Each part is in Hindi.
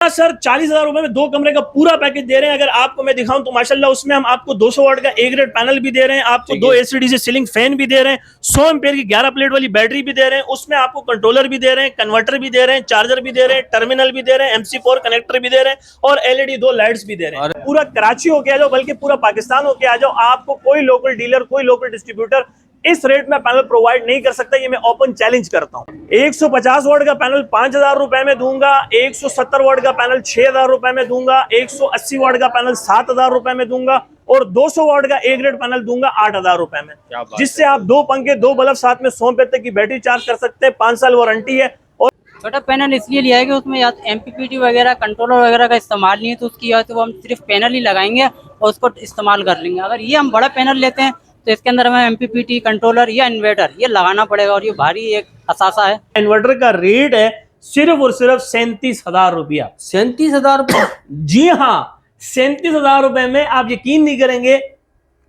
सर 40,000 रुपए में 2 कमरे का पूरा पैकेज दे रहे हैं। अगर आपको मैं दिखाऊं तो माशाल्लाह उसमें हम आपको 200 वाट का ए ग्रेड पैनल भी दे रहे हैं, आपको 2 एसीडीसी सीलिंग फैन भी दे रहे हैं, 100 एम्पेयर की 11 प्लेट वाली बैटरी भी दे रहे हैं, उसमें आपको कंट्रोलर भी दे रहे हैं, कन्वर्टर भी दे रहे हैं, चार्जर भी दे रहे हैं, टर्मिनल भी दे रहे हैं, MC4 कनेक्टर भी दे रहे हैं और LED 2 लाइट्स भी दे रहे हैं। पूरा कराची होके आ जाओ, बल्कि पूरा पाकिस्तान होके आ जाओ, आपको कोई लोकल डीलर, कोई लोकल डिस्ट्रीब्यूटर इस रेट में पैनल प्रोवाइड नहीं कर सकता। ये मैं ओपन चैलेंज करता हूं। 150 वाट का पैनल 5,000 रुपए में दूंगा, 170 वाट का पैनल 6,000 रुपए में दूंगा, 180 वाट का पैनल 7,000 रुपए में दूंगा और 200 वाट का ए ग्रेड पैनल दूंगा 8,000 रुपए में, जिससे आप 2 पंखे 2 बल्ब साथ में 100 रुपए तक की बैटरी चार्ज कर सकते हैं। 5 साल वारंटी है। और छोटा पैनल इसलिए लिया है कि उसमें या MPPT वगैरह कंट्रोलर वगैरह का इस्तेमाल नहीं है, तो उसकी वजह से वो हम सिर्फ पैनल ही लगाएंगे और उसको इस्तेमाल कर लेंगे। अगर ये हम बड़ा पैनल लेते हैं तो इसके अंदर हमें MPPT कंट्रोलर या इन्वर्टर ये लगाना पड़ेगा और ये भारी एक असासा है। इन्वर्टर का रेट है सिर्फ और सिर्फ 37,000 रुपया। 37,000 रुपया? जी हाँ, 37,000 रुपए में आप यकीन नहीं करेंगे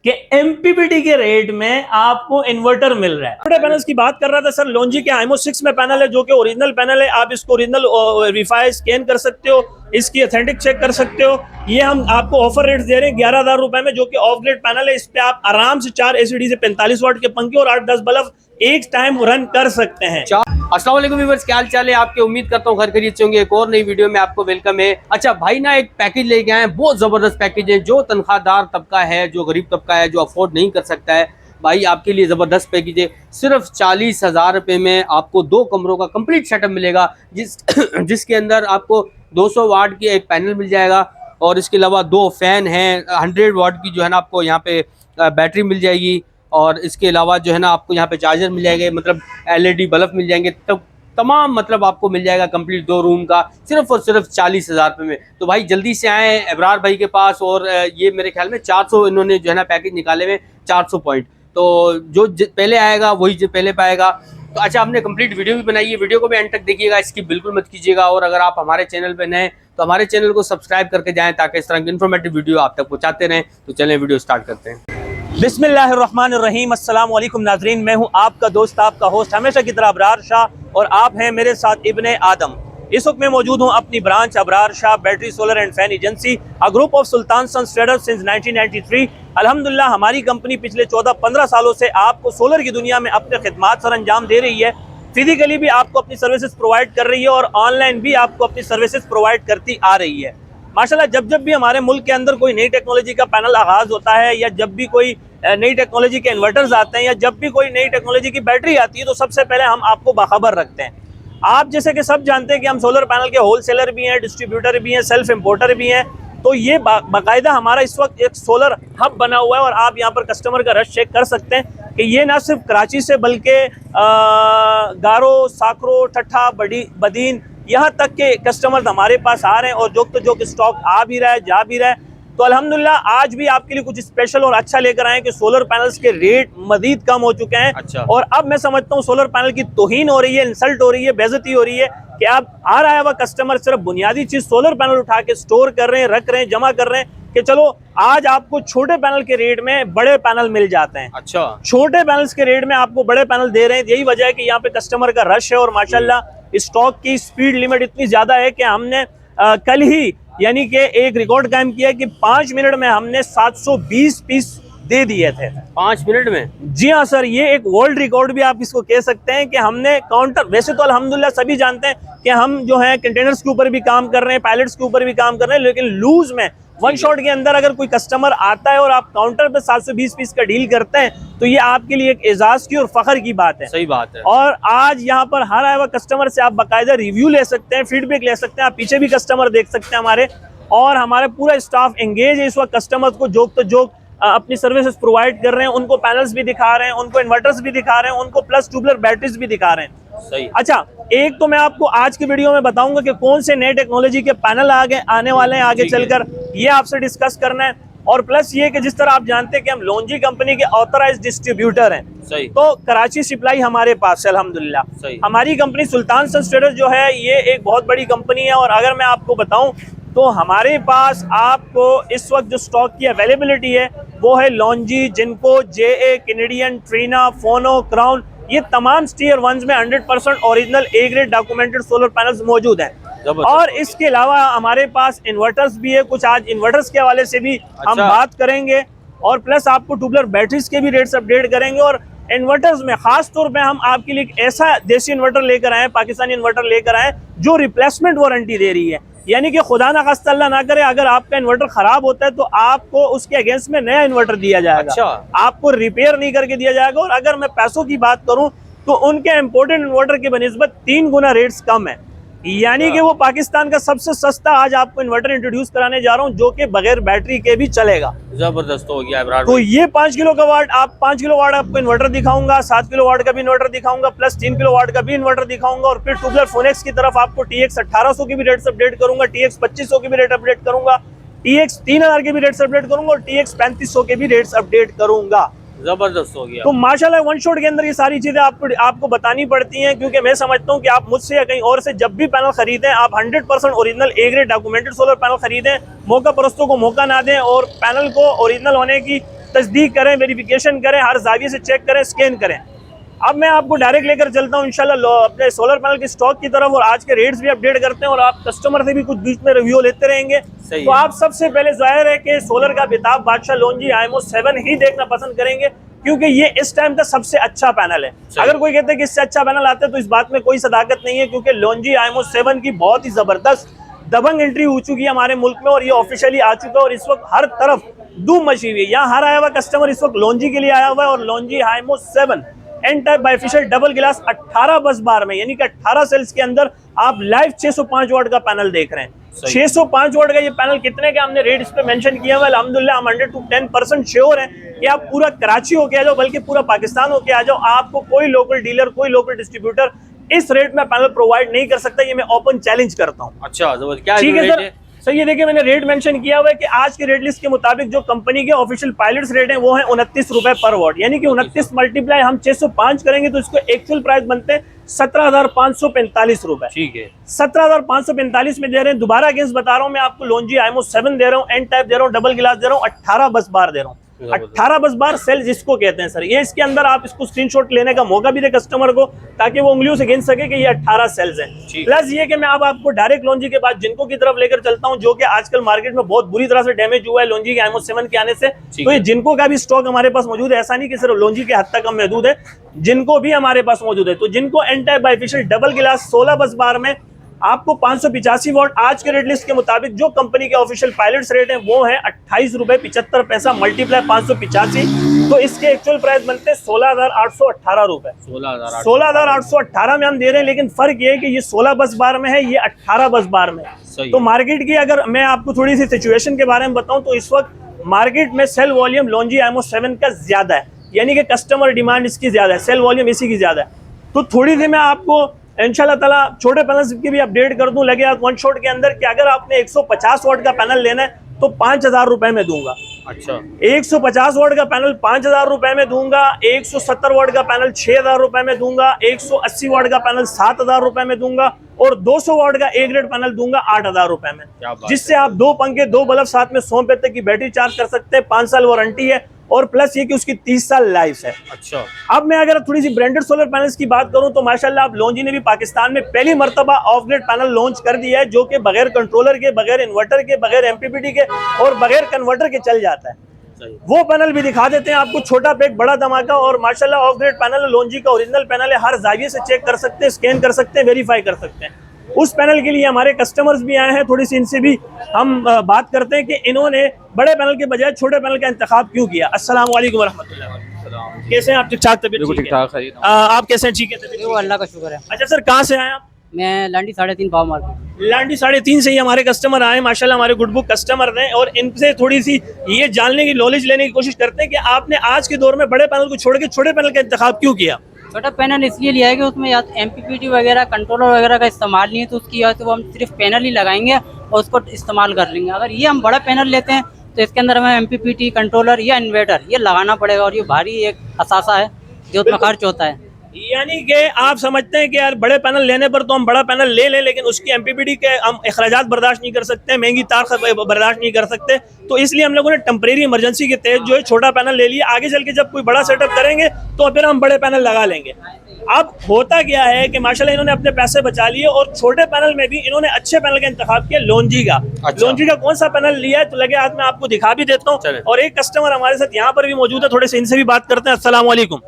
कि MPPT के रेट में आपको इन्वर्टर मिल रहा है। छोटे पैनल्स की बात कर रहा था सर, लॉन्जी के IMO 6 में पैनल है जो कि ओरिजिनल पैनल है। आप इसको ओरिजिनल वेरीफाई स्कैन कर सकते हो, इसकी ऑथेंटिक चेक कर सकते हो। ये हम आपको ऑफर रेट्स दे रहे हैं 11,000 रुपए में, जो कि ऑफ ग्रेड पैनल है। इस पे आप आराम से 4 एसीडी से 45 वाट के पंखे और 8-10 बल्ब एक टाइम रन कर सकते हैं। अस्सलाम वालेकुम व्यूअर्स, क्या हाल चाल है आपके? उम्मीद करता हूँ घर खैरियत से होंगे। एक और नई वीडियो में आपको वेलकम है। अच्छा भाई ना, एक पैकेज लेके आए हैं, बहुत जबरदस्त पैकेज है। जो तनख्वाहदार तबका है, जो गरीब तबका है, जो अफोर्ड नहीं कर सकता है, भाई आपके लिए जबरदस्त पैकेज है। सिर्फ 40,000 रुपए में आपको 2 कमरों का कंप्लीट सेटअप मिलेगा, जिसके अंदर आपको 200 वाट की एक पैनल मिल जाएगा और इसके अलावा 2 फैन हैं, 100 वाट की जो है ना आपको यहाँ पे बैटरी मिल जाएगी और इसके अलावा जो है ना आपको यहाँ पे चार्जर मिल जाएंगे, मतलब LED बल्ब मिल जाएंगे। तो तमाम मतलब आपको मिल जाएगा कंप्लीट 2 रूम का सिर्फ और सिर्फ 40,000 रुपये में। तो भाई जल्दी से आए अबरार भाई के पास। और ये मेरे ख्याल में 400 इन्होंने जो है ना पैकेज निकाले हुए, 400 पॉइंट। तो जो पहले आएगा वही जो पहले पाएगा। तो अच्छा, हमने कंप्लीट वीडियो भी बनाई है, वीडियो को भी एंड तक देखिएगा, इसकी बिल्कुल मत कीजिएगा। और अगर आप हमारे चैनल पे नए तो हमारे चैनल को सब्सक्राइब करके जाएं ताकि इस तरह की इन्फॉर्मेटिव वीडियो आप तक पहुंचाते रहें। तो चलें वीडियो स्टार्ट करते हैं। बिस्मिल्लाहिर्रहमानिर्रहीम, अस्सलाम वालेकुम नाज़रीन, मैं हूं आपका दोस्त, आपका होस्ट हमेशा की तरह अबरार शाह और आप हैं मेरे साथ इब्ने आदम। इस वक्त मैं मौजूद हूं अपनी branch Abrar Shah battery solar and fan agency, a group of Sultan sons traders since 1993। अल्हम्दुलिल्लाह हमारी कंपनी पिछले 14-15 सालों से आपको सोलर की दुनिया में अपने खिदमात सर अंजाम दे रही है। फिजिकली भी आपको अपनी सर्विसेज प्रोवाइड कर रही है और ऑनलाइन भी आपको अपनी सर्विसेज प्रोवाइड करती आ रही है। माशाल्लाह जब भी हमारे मुल्क के अंदर कोई नई टेक्नोलॉजी का पैनल आगाज होता है, या जब भी कोई नई टेक्नोलॉजी के इन्वर्टर्स आते हैं, या जब भी कोई नई टेक्नोलॉजी की बैटरी आती है, तो सबसे पहले हम आपको बाखबर रखते हैं। आप जैसे कि सब जानते हैं कि हम सोलर पैनल के होलसेलर भी हैं, डिस्ट्रीब्यूटर भी हैं, सेल्फ इम्पोर्टर भी हैं। तो ये बाकायदा हमारा इस वक्त एक सोलर हब बना हुआ है और आप यहाँ पर कस्टमर का रश चेक कर सकते हैं कि ये ना सिर्फ कराची से बल्कि गारो, साकरो, ठट्ठा, बदीन यहाँ तक के कस्टमर हमारे पास आ रहे हैं और जो स्टॉक आ भी रहा है, जा भी रहा है। तो अल्हम्दुलिल्लाह आज भी आपके लिए कुछ स्पेशल और अच्छा लेकर आए कि सोलर पैनल्स के रेट मजीद कम हो चुके हैं। अच्छा। और अब मैं समझता हूँ सोलर पैनल की तौहीन हो रही है, इंसल्ट हो रही है, बेइज्जती हो रही है कि आप आ रहा है वह कस्टमर सिर्फ बुनियादी चीज सोलर पैनल उठा के स्टोर कर रहे हैं, रख रहे हैं, जमा कर रहे हैं कि चलो आज आपको छोटे पैनल के रेट में बड़े पैनल मिल जाते हैं। अच्छा, छोटे पैनल्स के रेट में आपको बड़े पैनल दे रहे हैं। यही वजह है कि यहाँ पे कस्टमर का रश है और माशाल्लाह स्टॉक की स्पीड लिमिट इतनी ज्यादा है कि हमने कल ही यानी कि एक रिकॉर्ड कायम किया कि 5 मिनट में हमने 720 पीस दे दिए थे। 5 मिनट में? जी हाँ सर, ये एक वर्ल्ड रिकॉर्ड भी आप इसको कह सकते हैं कि हमने काउंटर, वैसे तो अल्हम्दुलिल्लाह सभी जानते हैं कि हम जो है कंटेनर्स के ऊपर भी काम कर रहे हैं, पायलट्स के ऊपर भी काम कर रहे हैं, लेकिन लूज में वन शॉट के अंदर अगर कोई कस्टमर आता है और आप काउंटर पे 720 पीस का डील करते हैं तो ये आपके लिए एक एजाज की और फखर की बात है। सही बात है। और आज यहाँ पर हर आए हुआ कस्टमर से आप बाकायदा रिव्यू ले सकते हैं, फीडबैक ले सकते हैं। आप पीछे भी कस्टमर देख सकते हैं हमारे, और हमारे पूरा स्टाफ एंगेज है इस वक्त कस्टमर्स को जोक अपनी सर्विसेज प्रोवाइड कर रहे हैं। उनको पैनल्स भी दिखा रहे हैं, उनको इन्वर्टर्स भी दिखा रहे हैं, उनको प्लस ट्यूबलर बैटरीज भी दिखा रहे हैं। सही। अच्छा, एक तो मैं आपको आज की वीडियो में बताऊंगा कि कौन से नए टेक्नोलॉजी के पैनल आने वाले हैं आगे चलकर, ये आपसे डिस्कस करना है। और प्लस ये कि जिस तरह आप जानते हैं कि हम लॉन्जी कंपनी के ऑथराइज्ड डिस्ट्रीब्यूटर हैं। सही। तो कराची सप्लाई हमारे पास है अल्हम्दुलिल्लाह। हमारी कंपनी सुल्तान सन्स ट्रेडर्स जो है ये एक बहुत बड़ी कंपनी है। और अगर मैं आपको बताऊं तो हमारे पास आपको इस वक्त जो स्टॉक की अवेलेबिलिटी है वो है लॉन्जी, जिनको, JA, कैनेडियन, ट्रीना, फोनो, क्राउन, ये तमाम टियर 1 में 100% original A grade documented solar panels मौजूद हैं। और इसके अलावा हमारे पास इन्वर्टर्स भी है कुछ, आज इन्वर्टर्स के हवाले से भी हम बात करेंगे, और प्लस आपको ट्यूबलर बैटरीज के भी रेट्स अपडेट करेंगे। और इन्वर्टर्स में खास तौर पे हम आपके लिए एक ऐसा देसी इन्वर्टर लेकर आए, पाकिस्तानी इन्वर्टर लेकर आए जो रिप्लेसमेंट वारंटी दे रही है, यानी कि खुदा ना खास्ता अल्लाह ना करे अगर आपका इन्वर्टर खराब होता है तो आपको उसके अगेंस्ट में नया इन्वर्टर दिया जाएगा। आपको रिपेयर नहीं करके दिया जाएगा। और अगर मैं पैसों की बात करूं तो उनके इम्पोर्टेड इन्वर्टर के बनिस्बत 3 गुना रेट्स कम है, यानी कि वो पाकिस्तान का सबसे सस्ता आज आपको इन्वर्टर इंट्रोड्यूस कराने जा रहा हूं जो कि बगैर बैटरी के भी चलेगा। जबरदस्त हो गया इब्रार तो ये 5 किलो का वाट, आप 5 किलो वाट आपको इन्वर्टर दिखाऊंगा, 7 किलो वाट का भी इन्वर्टर दिखाऊंगा, प्लस 3 किलो वाट का भी इन्वर्टर दिखाऊंगा। और फिर ट्यूबलर फोनेक्स की तरफ आपको TX 1800 की भी रेट्स अपडेट करूंगा, TX 2500 की भी रेट अपडेट करूंगा, TX 3000 के भी रेट्स अपडेट करूंगा और TX 3500 के भी रेट्स अपडेट करूंगा। जबरदस्त हो गया। तो माशाल्लाह वन शॉट के अंदर ये सारी चीजें आपको बतानी पड़ती हैं, क्योंकि मैं समझता हूं कि आप मुझसे या कहीं और से जब भी पैनल खरीदें आप 100% original A grade documented solar panel खरीदें, मौका परस्तों को मौका ना दें और पैनल को ओरिजिनल होने की तस्दीक करें, वेरिफिकेशन करें, हर जाविये से चेक करें, स्कैन करें। अब मैं आपको डायरेक्ट लेकर चलता हूँ इंशाल्लाह अपने सोलर पैनल के स्टॉक की तरफ, और आज के रेट्स भी अपडेट करते हैं और आप कस्टमर से भी कुछ बीच में रिव्यू लेते रहेंगे। तो आप सबसे पहले जाहिर है कि सोलर का बेताब बादशाह लोंजी IMO 7 ही देखना पसंद करेंगे, क्योंकि ये इस टाइम का सबसे अच्छा पैनल है। अगर कोई कहते हैं कि इससे अच्छा पैनल आता है तो इस बात में कोई सदाकत नहीं है, क्योंकि लोंजी IMO 7 की बहुत ही जबरदस्त दबंग एंट्री हो चुकी है हमारे मुल्क में और ये ऑफिशियली आ चुका है और इस वक्त हर तरफ धूम मची हुई है। यहाँ हर आया हुआ कस्टमर इस वक्त लोंजी के लिए आया हुआ है और Longi IMO 7 N type bifacial double glass 18 बस बार में, यानी कि 18 सेल्स के अंदर आप लाइव 605 वाट का पैनल देख रहे हैं। 605 वाट का ये पैनल कितने का हमने रेट इस पे मेंशन किया हुआ है। अल्हम्दुलिल्लाह हम 100 to 10% श्योर है कि आप पूरा कराची होके आ जाओ, बल्कि पूरा पाकिस्तान होके आ जाओ, आपको कोई लोकल डीलर, कोई लोकल डिस्ट्रीब्यूटर इस रेट में पैनल प्रोवाइड नहीं कर सकता। ये मैं ओपन चैलेंज करता हूँ। अच्छा, क्या ठीक है सर। सर ये देखिए मैंने रेट मेंशन किया हुआ है कि आज के रेट लिस्ट के मुताबिक जो कंपनी के ऑफिशियल पायलट्स रेट हैं वो है 29 रुपए पर वॉट, यानी कि 29 मल्टीप्लाई हम 605 करेंगे तो इसको एक्चुअल प्राइस बनते हैं 17,545 रुपए। ठीक है, 17,545 में दे रहे हैं। दोबारा अगेंस्ट बता रहा हूँ मैं आपको, लोंजी IMO 7 दे रहा हूँ, एन टाइप दे रहा हूँ, डबल गिलास दे रहा हूँ, 18 बस बार दे रहा हूँ। 18 बस बार सेल्स जिसको कहते हैं सर, ये इसके अंदर आप इसको स्क्रीनशॉट लेने का मौका भी दे कस्टमर को, ताकि वो उंगलियों से गिन सके कि ये 18 सेल्स हैं। प्लस ये कि मैं अब आपको डायरेक्ट लोंजी के बाद जिनको की तरफ लेकर चलता हूं, जो कि आजकल मार्केट में बहुत बुरी तरह से डैमेज हुआ है लोंजी के IMO 7 के आने से। तो ये जिनको का भी स्टॉक हमारे पास मौजूद है, ऐसा नहीं कि सिर्फ लोंजी के हद तक हम महदूद है, जिनको भी हमारे पास मौजूद है। तो जिनको एन टाइप बाइफिशियल डबल गिलास 16 बस बार में आपको 585 वाट आज के रेट लिस्ट के मुताबिक जो कंपनी के ऑफिशियल पायलट्स रेट हैं वो है 28 रुपए 75 पैसा मल्टीप्लाई 585, तो इसके एक्चुअल प्राइस बनते हैं 16,818 रुपए। 16,818 में हम दे रहे हैं, लेकिन फर्क ये है कि ये 16 बस बार में है, ये 18 बस बार में। तो मार्केट की अगर मैं आपको थोड़ी सी सिचुएशन के बारे में बताऊं तो इस वक्त मार्केट में सेल वॉल्यूम लोंजी IMO 7 का ज्यादा है, यानी कि कस्टमर डिमांड इसकी ज्यादा है, सेल वॉल्यूम इसी की ज्यादा है। तो थोड़ी सी मैं आपको इंशाल्लाह ताला छोटे पैनल की भी अपडेट कर दूं लगे वन शॉट के अंदर कि अगर आपने 150 वाट का पैनल लेना है तो 5,000 रुपए में दूंगा। अच्छा, 150 वाट का पैनल 5,000 रुपए में दूंगा, 170 वाट का पैनल 6,000 रुपए में दूंगा, 180 वाट का पैनल 7,000 रुपए में दूंगा और 200 वाट का ए ग्रेड पैनल दूंगा 8,000 रुपए में, जिससे आप 2 पंखे 2 बल्ब साथ में 100 रुपए तक की बैटरी चार्ज कर सकते हैं। 5 साल वारंटी है और प्लस ये कि उसकी 30 साल लाइफ है। अच्छा, अब मैं अगर थोड़ी सी ब्रांडेड सोलर पैनल्स की बात करूं तो माशाल्लाह अब लोंजी ने भी पाकिस्तान में पहली मर्तबा ऑफ ग्रिड पैनल लॉन्च कर दिया है, जो कि बगैर कंट्रोलर के, बगैर इन्वर्टर के, बगैर MPPT के और बगैर कन्वर्टर के चल जाता है। वो पैनल भी दिखा देते हैं आपको, छोटा पैक बड़ा धमाका। और माशाल्लाह ऑफ ग्रिड पैनल लोंजी का ओरिजिनल पैनल है, हर जाविये से चेक कर सकते हैं, स्कैन कर सकते हैं, वेरीफाई कर सकते हैं। उस पैनल के लिए हमारे कस्टमर्स भी आए हैं, थोड़ी सी इनसे भी हम बात करते हैं कि इन्होंने बड़े पैनल के बजाय छोटे पैनल का इंतखाब क्यों किया। अस्सलाम वालेकुम रहमतुल्लाह, कैसे हैं आप? ठीक ठाक तबीयत? ठीक ठाक। आप कैसे हैं? ठीक है, वो अल्लाह का शुक्र है। अच्छा सर, कहाँ से आए आप? मैं लांडी 3.5 भाव मार्केट। लांडी 3.5 से ही हमारे कस्टमर आए माशाल्लाह, हमारे गुड बुक कस्टमर हैं और इनसे थोड़ी सी ये जानने की, नॉलेज लेने की कोशिश करते हैं कि आपने आज के दौर में बड़े पैनल को छोड़ के छोटे पैनल का इंतखाब क्यों किया। छोटा पैनल इसलिए लिया है कि उसमें या तो MPPT वगैरह कंट्रोलर वगैरह का इस्तेमाल नहीं है, तो उसकी या तो वो हम सिर्फ पैनल ही लगाएंगे और उसको इस्तेमाल कर लेंगे। अगर ये हम बड़ा पैनल लेते हैं तो इसके अंदर हमें MPPT कंट्रोलर या इन्वर्टर ये लगाना पड़ेगा और ये भारी एक असासा है जो उसमें खर्च होता है। यानी कि आप समझते हैं कि यार बड़े पैनल लेने पर तो हम बड़ा पैनल ले लें, लेकिन उसकी MPPT के हम अखराजात बर्दाश्त नहीं कर सकते, महंगी तार बर्दाश्त नहीं कर सकते, तो इसलिए हम लोगों ने टेम्परेरी इमरजेंसी के तहत जो है छोटा पैनल ले लिया। आगे चल के जब कोई बड़ा सेटअप करेंगे तो फिर हम बड़े पैनल लगा लेंगे। अब होता क्या है कि माशाल्लाह इन्होंने अपने पैसे बचा लिए और छोटे पैनल में भी इन्होंने अच्छे पैनल का इंतखाब किया, लोंजी का। अच्छा। लोंजी का कौन सा पैनल लिया है तो लगे हाथ में आपको दिखा भी देता चले। हूँ। और एक कस्टमर हमारे साथ यहाँ पर भी मौजूद है, थोड़े से इनसे भी बात करते हैं। अस्सलाम वालेकुम,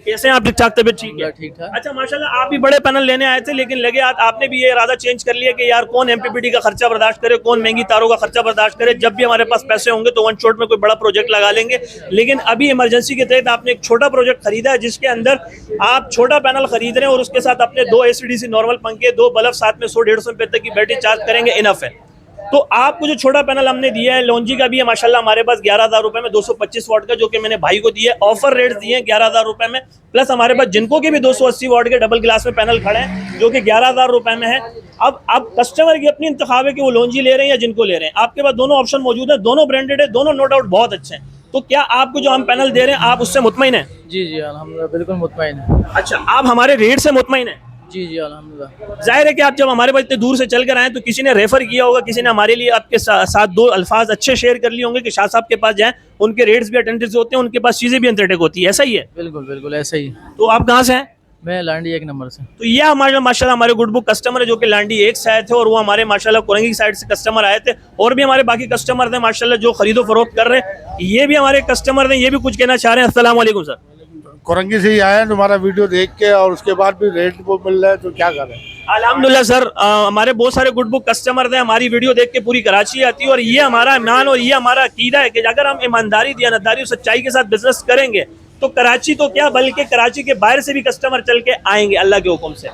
कैसे हैं आप? ठीक ठाक, तबीयत ठीक है? ठीक ठाक। अच्छा माशाल्लाह, आप भी बड़े पैनल लेने आए थे, लेकिन लगे हाथ आपने भी ये इरादा चेंज कर लिया कि यार कौन एमपीपीटी का खर्चा बर्दाश्त करे, कौन महंगी तारों का खर्चा बर्दाश्त करे। जब भी हमारे पास पैसे होंगे तो वन शॉट में कोई बड़ा प्रोजेक्ट लगा लेंगे, लेकिन अभी इमरजेंसी के तहत आपने एक छोटा प्रोजेक्ट खरीदा है जिसके अंदर आप छोटा पैनल खरीद रहे हैं और उसके साथ अपने 2 ACDC नॉर्मल पंखे, 2 बल्ब, साथ में 100-150 रुपए तक की बैटरी चार्ज करेंगे, इनफ है। तो आपको जो छोटा पैनल हमने दिया है लोंजी का भी है माशाल्लाह हमारे पास 11,000 रुपए में 225 वाट का, जो कि मैंने भाई को दिया है। ऑफर रेट दिए हैं 11,000 रुपए में, प्लस हमारे पास जिनको के भी 280 वाट के डबल ग्लास में पैनल खड़े हैं जो कि 11,000 रुपए में है। अब कस्टमर की अपनी इंतखाब है कि वो लोंजी ले रहे हैं या जिनको ले रहे हैं। आपके पास दोनों ऑप्शन मौजूद है, दोनों ब्रांडेड है, दोनों नो डाउट बहुत अच्छे हैं। तो क्या आपको जो हम पैनल दे रहे हैं आप उससे मुतमईन है? जी जी अल्हम्दुलिल्लाह बिल्कुल मुतमईन है। अच्छा, आप हमारे रेट से मुतमईन है? जी जी अल्हम्दुलिल्लाह। जाहिर है कि आप जब हमारे पास इतने दूर से चल कर आए तो किसी ने रेफर किया होगा, किसी ने हमारे लिए आपके साथ 2 अल्फाज अच्छे शेयर कर लिए होंगे कि शाह साहब के पास जाएं, उनके रेट्स भी अटेंटिव होते हैं, उनके पास चीज़ें भी एंथेटिक होती है, ऐसा ही है? बिल्कुल बिल्कुल ऐसा ही। तो आप कहाँ से हैं? मैं लांडी 1 नंबर से। तो ये हमारे माशाल्लाह हमारे गुड बुक कस्टमर है जो कि लांडी 1 से आए थे, और वो हमारे माशाल्लाह कोरंगी साइड से कस्टमर आए थे, और भी हमारे बाकी कस्टमर थे माशाल्लाह जो खरीदो फरोख्त कर रहे हैं। ये भी हमारे कस्टमर हैं, ये भी कुछ कहना चाह रहे हैं। अस्सलाम वालेकुम सर। कोरंगी से ही आए हैं तुम्हारा वीडियो देख के, और उसके बाद भी रेट वो मिल रहा है तो क्या करें। अल्हम्दुलिल्लाह सर, हमारे बहुत सारे गुड बुक कस्टमर थे, हमारी वीडियो देख के पूरी कराची आती है, और ये हमारा ईमान और ये हमारा अकीदा है कि अगर हम ईमानदारी, दियानतदारी और सच्चाई के साथ बिजनेस करेंगे तो कराची तो क्या बल्कि कराची के बाहर से भी कस्टमर चल के आएंगे अल्लाह के हुक्म से।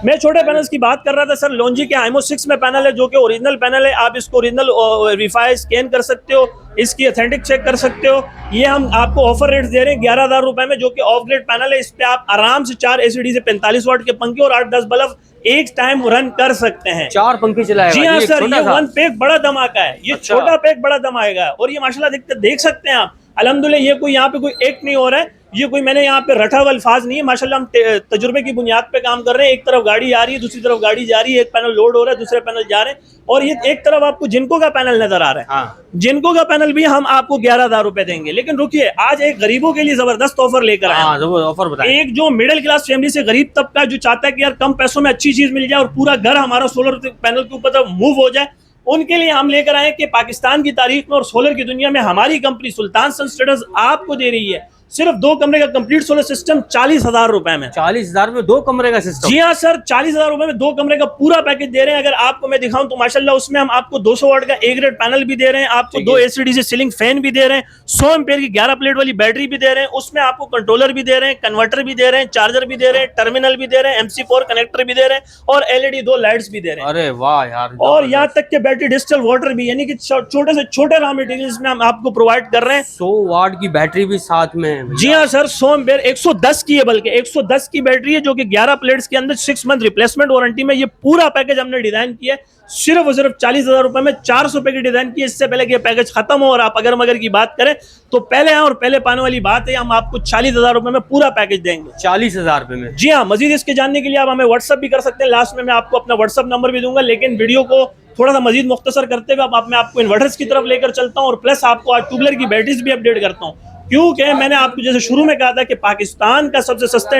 मैं छोटे पैनल्स की बात कर रहा था सर। लोंजी के आईमो 6 में पैनल है जो कि ओरिजिनल पैनल है, आप इसको ओरिजिनल वेरीफाई स्कैन कर सकते हो, इसकी ऑथेंटिक चेक कर सकते हो। ये हम आपको ऑफर रेट्स दे रहे हैं 11,000 रुपए में, जो कि ऑफ ग्रेड पैनल है। इस पे आप आराम से 4 ACDC 45 वाट के पंखे और 8-10 बल्ब एक टाइम रन कर सकते हैं। 4 पंखे चलाएगा? जी हाँ सर, ये सा। 1 पैक बड़ा धमाका है, ये अच्छा। छोटा पैक बड़ा धमाका है। और ये माशाल्लाह देख सकते हैं आप, अल्हम्दुलिल्लाह ये कोई यहाँ पे कोई एक नहीं हो रहा है, ये कोई मैंने यहाँ पे रटा हुआ अल्फाज नहीं है। माशाल्लाह हम तजुर्बे की बुनियाद पे काम कर रहे हैं। एक तरफ गाड़ी आ रही है, दूसरी तरफ गाड़ी जा रही है, एक पैनल लोड हो रहा है, दूसरे पैनल जा रहे हैं, और ये एक तरफ आपको जिनको का पैनल नजर आ रहा है। हाँ। जिनको का पैनल भी हम आपको 11,000 रुपए देंगे। लेकिन रुकिए, आज एक गरीबों के लिए जबरदस्त ऑफर लेकर आए हैं। ऑफर बताएं। एक जो मिडिल क्लास फैमिली से गरीब तबका जो चाहता है कि यार कम पैसों में अच्छी चीज मिल जाए और पूरा घर हमारा सोलर पैनल के ऊपर मूव हो जाए, उनके लिए हम लेकर आए कि पाकिस्तान की तारीख में और सोलर की दुनिया में हमारी कंपनी सुल्तान सन स्टेटस आपको दे रही है सिर्फ 2 कमरे का कंप्लीट सोलर सिस्टम 40,000 रुपए में। 40,000 में 2 कमरे का सिस्टम? जी हाँ सर, 40,000 रुपए में 2 कमरे का पूरा पैकेज दे रहे हैं। अगर आपको मैं दिखाऊं तो माशाल्लाह उसमें हम आपको 200 वाट का A ग्रेड पैनल भी दे रहे हैं, आपको 2 ACDC सीलिंग फैन भी दे रहे हैं, 100 एम्पेयर की 11 प्लेट वाली बैटरी भी दे रहे हैं, उसमें आपको कंट्रोलर भी दे रहे हैं, कन्वर्टर भी दे रहे हैं, चार्जर भी दे रहे हैं, टर्मिनल भी दे रहे हैं, MC4 कनेक्टर भी दे रहे हैं, और LED 2 लाइट्स भी दे रहे हैं। अरे वाह यार। और यहाँ तक के बैटरी डिजिटल वाटर भी, यानी कि छोटे से छोटे रॉ मटेरियल्स में हम आपको प्रोवाइड कर रहे हैं। 100 वाट की बैटरी भी साथ में है? जी हाँ सर, 100 एम्पेयर 110 की है, बल्कि 110 की बैटरी है जो कि 11 प्लेट्स के अंदर 6 मंथ रिप्लेसमेंट वारंटी में। ये पूरा पैकेज हमने डिजाइन किया है सिर्फ और सिर्फ 40,000 रुपए में। 400 रुपए की डिजाइन की, इससे पहले कि पैकेज खत्म हो और आप अगर मगर की बात करें तो पहले और पहले पाने वाली बात है, हम आपको 40,000 रुपए में पूरा पैकेज देंगे। 40,000 रुपए में? जी हाँ। मजीद इसके जानने के लिए आप हमें व्हाट्सअप भी कर सकते हैं, लास्ट में मैं आपको अपना व्हाट्सअप नंबर भी दूंगा। लेकिन वीडियो को थोड़ा सा मजीद मुख्तसर करते हुए अब मैं आपको इन्वर्टर्स की तरफ लेकर चलता हूँ, और प्लस आपको आज ट्यूबलर की बैटरीज भी अपडेट करता हूँ, क्योंकि मैंने आपको जैसे शुरू में कहा था कि पाकिस्तान का सबसे सस्ता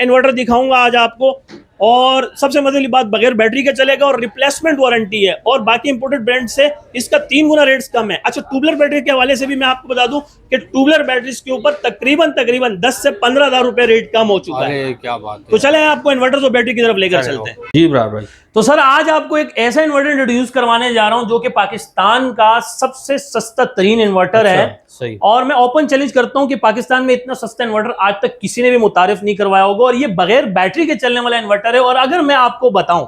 इन्वर्टर दिखाऊंगा आज आपको, और सबसे मजे वाली बात बगैर बैटरी का चलेगा और रिप्लेसमेंट वारंटी है, और बाकी इंपोर्टेड ब्रांड से इसका 3 गुना रेट्स कम है। अच्छा, ट्यूबलर बैटरी के हवाले से भी मैं आपको बता दूं कि ट्यूबलर बैटरीज के ऊपर तकरीबन 10 से 15,000 रुपए रेट कम हो चुका है। अरे क्या बात है। तो चले आपको इन्वर्टर और बैटरी की तरफ लेकर चलते हैं। जी बराबर भाई। तो सर आज आपको एक ऐसा इन्वर्टर इंट्रोड्यूस करवाने जा रहा हूं जो कि पाकिस्तान का सबसे सस्ता तरीन इन्वर्टर है। सही। और मैं ओपन चैलेंज करता हूं कि पाकिस्तान में इतना सस्ता इन्वर्टर आज तक किसी ने भी मुतारिफ नहीं करवाया होगा, और ये बगैर बैटरी के चलने वाला इन्वर्टर है। और अगर मैं आपको बताऊं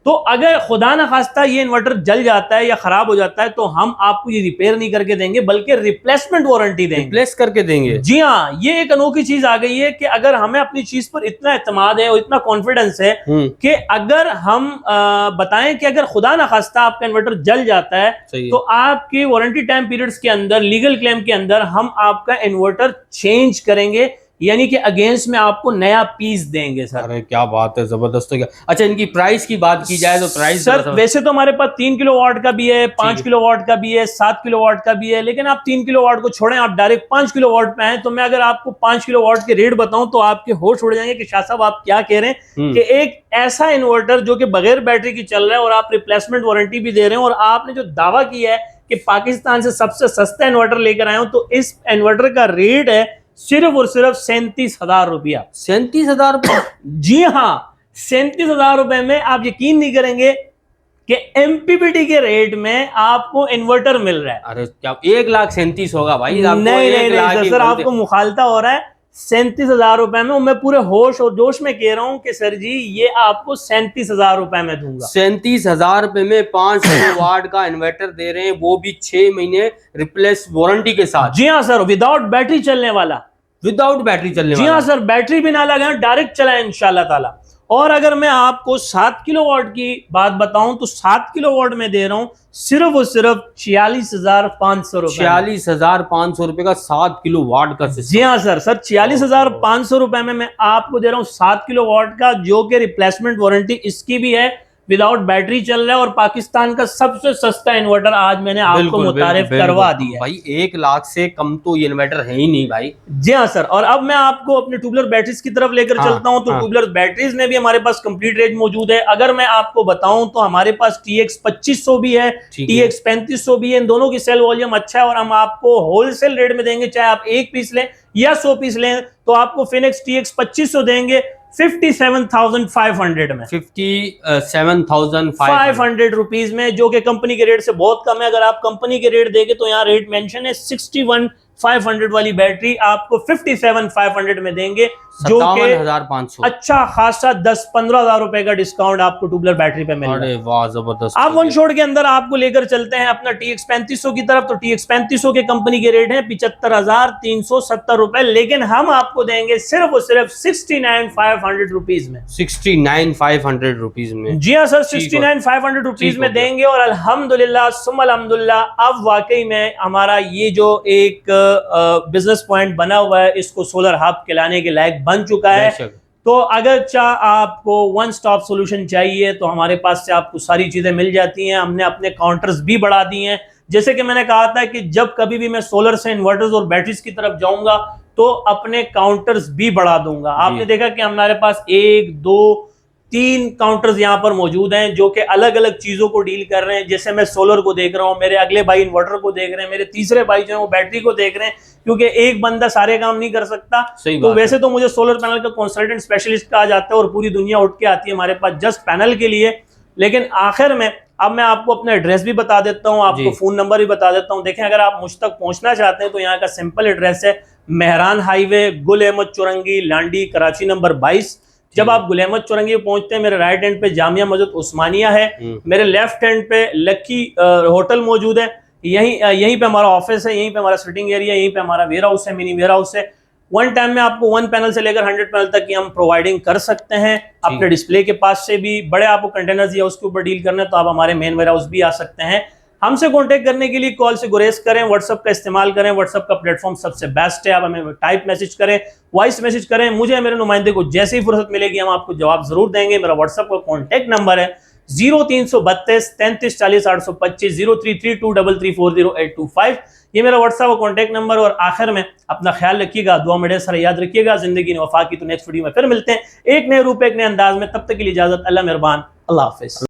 तो अगर खुदा ना खास्ता ये इन्वर्टर जल जाता है या खराब हो जाता है तो हम आपको ये रिपेयर नहीं करके देंगे, बल्कि रिप्लेसमेंट वारंटी देंगे। रिप्लेस करके देंगे? जी हाँ, ये एक अनोखी चीज आ गई है कि अगर हमें अपनी चीज पर इतना एतमाद है और इतना कॉन्फिडेंस है कि अगर हम बताएं कि अगर खुदा ना खास्ता आपका इन्वर्टर जल जाता है तो आपके वारंटी टाइम पीरियड्स के अंदर, लीगल क्लेम के अंदर हम आपका इन्वर्टर चेंज करेंगे, यानी कि अगेंस्ट में आपको नया पीस देंगे सर। अरे क्या बात है, जबरदस्त हो गया। अच्छा, इनकी प्राइस की बात की जाए तो प्राइस सर वैसे तो हमारे पास 3 किलोवाट का भी है, 5 किलोवाट का भी है, 7 किलोवाट का भी है, लेकिन आप 3 किलोवाट को छोड़ें, आप डायरेक्ट 5 किलोवाट पे हैं, तो मैं अगर आपको 5 किलोवाट के रेट बताऊं तो आपके होश उड़ जाएंगे कि शाह साहब आप क्या कह रहे हैं कि एक ऐसा इन्वर्टर जो कि बगैर बैटरी की चल रहा है और आप रिप्लेसमेंट वारंटी भी दे रहे हैं, और आपने जो दावा किया है कि पाकिस्तान से सबसे सस्ता इन्वर्टर लेकर आए हो, तो इस इन्वर्टर का रेट है सिर्फ और सिर्फ 37,000 रुपया। 37,000 रुपये? जी हाँ, 37,000 रुपए में आप यकीन नहीं करेंगे कि एमपीपीटी के रेट में आपको इन्वर्टर मिल रहा है। अरे क्या 1,37,000 होगा भाई? नहीं सर, आपको मुखालता हो रहा है। 37,000 रुपए में, मैं पूरे होश और जोश में कह रहा हूं कि सर जी ये आपको 37,000 रुपए में दूंगा। 37,000 रुपए में 5 किलोवाट का इन्वर्टर दे रहे हैं, वो भी 6 महीने रिप्लेस वारंटी के साथ। जी हाँ सर, विदाउट बैटरी चलने वाला। विदाउट बैटरी चलने वाला? जी हाँ सर, बैटरी भी ना लगाएं, डायरेक्ट चलाएं इंशाल्लाह ताला। और अगर मैं आपको 7 किलोवाट की बात बताऊं तो 7 किलोवाट में दे रहा हूं सिर्फ और सिर्फ 46,500 रुपए। 46,500 रुपए का 7 किलोवाट का सिस्टम? जी हाँ सर, 46,500 रुपए में मैं आपको दे रहा हूं 7 किलोवाट का, जो कि रिप्लेसमेंट वारंटी इसकी भी है, विदाउट बैटरी चल रहा है, और पाकिस्तान का सबसे सस्ता इन्वर्टर आज मैंने आपको मुतारिफ करवा दिया भाई। 1 लाख से कम तो ये इन्वर्टर है ही नहीं भाई। जी हाँ सर, और अब मैं आपको अपने ट्यूबलर बैटरीज की तरफ लेकर चलता हूं। तो ट्यूबलर बैटरीज में भी हमारे पास कंप्लीट रेंज मौजूद है। अगर मैं आपको बताऊं तो हमारे पास TX 2500 भी है, TX 3500 भी है। इन दोनों की सेल वॉल्यूम अच्छा है, और हम आपको होलसेल रेट में देंगे, चाहे आप 1 पीस लें या 100 पीस लें, तो आपको फिनिक्स TX 2500 देंगे 57,500 में। 57,500 रुपीज में, जो कि कंपनी के रेट से बहुत कम है। अगर आप कंपनी के रेट देंगे तो यहाँ रेट मेंशन है 61,500 वाली बैटरी आपको 57,500 में देंगे, जो कि 57,500 अच्छा खासा 10-15,000 रुपए का डिस्काउंट आपको ट्यूबलर बैटरी पे मिल रहा है। अरे वाह, जबरदस्त। आप वन शॉट के अंदर आपको लेकर चलते हैं अपना TX 3500 की तरफ। तो TX 3500 के कंपनी के रेट है 75,370 रुपए, लेकिन हम आपको देंगे सिर्फ और सिर्फ 69,500 रुपीज में। 69,500 रुपीज में? जी हाँ सर, 69,500 रुपीज में देंगे। और अल्हम्दुलिल्लाह सुम्मा अल्हम्दुलिल्लाह, अब वाकई में हमारा ये जो एक बिजनेस पॉइंट बना हुआ है, इसको सोलर हब के लाने के लायक बन चुका है। तो अगर आपको वन स्टॉप सॉल्यूशन चाहिए तो हमारे पास से आपको सारी चीजें मिल जाती हैं। हमने अपने काउंटर्स भी बढ़ा दिए हैं। जैसे कि मैंने कहा था कि जब कभी भी मैं सोलर से इन्वर्टर्स और बैटरीज की तरफ जाऊंगा तो अपने काउंटर्स भी बढ़ा दूंगा। आपने देखा कि हमारे पास 1, 2, 3 काउंटर्स यहाँ पर मौजूद हैं, जो कि अलग अलग चीजों को डील कर रहे हैं। जैसे मैं सोलर को देख रहा हूँ, मेरे अगले भाई इन्वर्टर को देख रहे हैं, मेरे तीसरे भाई जो है वो बैटरी को देख रहे हैं, क्योंकि एक बंदा सारे काम नहीं कर सकता। तो वैसे तो मुझे सोलर पैनल का कंसल्टेंट स्पेशलिस्ट कहा जाता है, और पूरी दुनिया उठ के आती है हमारे पास जस्ट पैनल के लिए। लेकिन आखिर में अब मैं आपको अपना एड्रेस भी बता देता हूँ, आपको फोन नंबर भी बता देता हूँ। देखें, अगर आप मुझ तक पहुंचना चाहते हैं तो यहाँ का सिंपल एड्रेस है मेहरान हाईवे, गुल अहमद चौरंगी, लांडी, कराची नंबर 22। जब आप गुल अहमद चौरंगी पहुंचते हैं, मेरे राइट हैंड पे जामिया मस्जिद उस्मानिया है, मेरे लेफ्ट हैंड पे लकी होटल मौजूद है। यहीं पे हमारा ऑफिस है, यहीं पे हमारा सिटिंग एरिया, यहीं पे हमारा वेयर हाउस है, मिनी वेयर हाउस है। वन टाइम में आपको 1 पैनल से लेकर 100 पैनल तक की हम प्रोवाइडिंग कर सकते हैं। अपने डिस्प्ले के पास से भी बड़े आपको कंटेनर्स या उसके ऊपर डील करना है तो आप हमारे मेन वेयर हाउस भी आ सकते हैं। हमसे कांटेक्ट करने के लिए कॉल से गुरेज करें, व्हाट्सएप का इस्तेमाल करें। व्हाट्सएप का प्लेटफॉर्म सबसे बेस्ट है। आप हमें टाइप मैसेज करें, वॉइस मैसेज करें, मुझे मेरे नुमाइंदे को जैसे ही फुर्सत मिलेगी हम आपको जवाब जरूर देंगे। मेरा व्हाट्सएप का कॉन्टेक्ट नंबर है 0332 33 40 825 033233400825। ये मेरा व्हाट्सएप का कॉन्टेक्ट नंबर। और आखिर में अपना ख्याल रखिएगा, दुआ में ढेर सारा याद रखिएगा। जिंदगी ने वफा की। तो नेक्स्ट वीडियो में फिर मिलते हैं एक नए रूप एक नए अंदाज में। तब तक के लिए इजाजत। अल्लाह मेहरबान। अल्लाह हाफिज।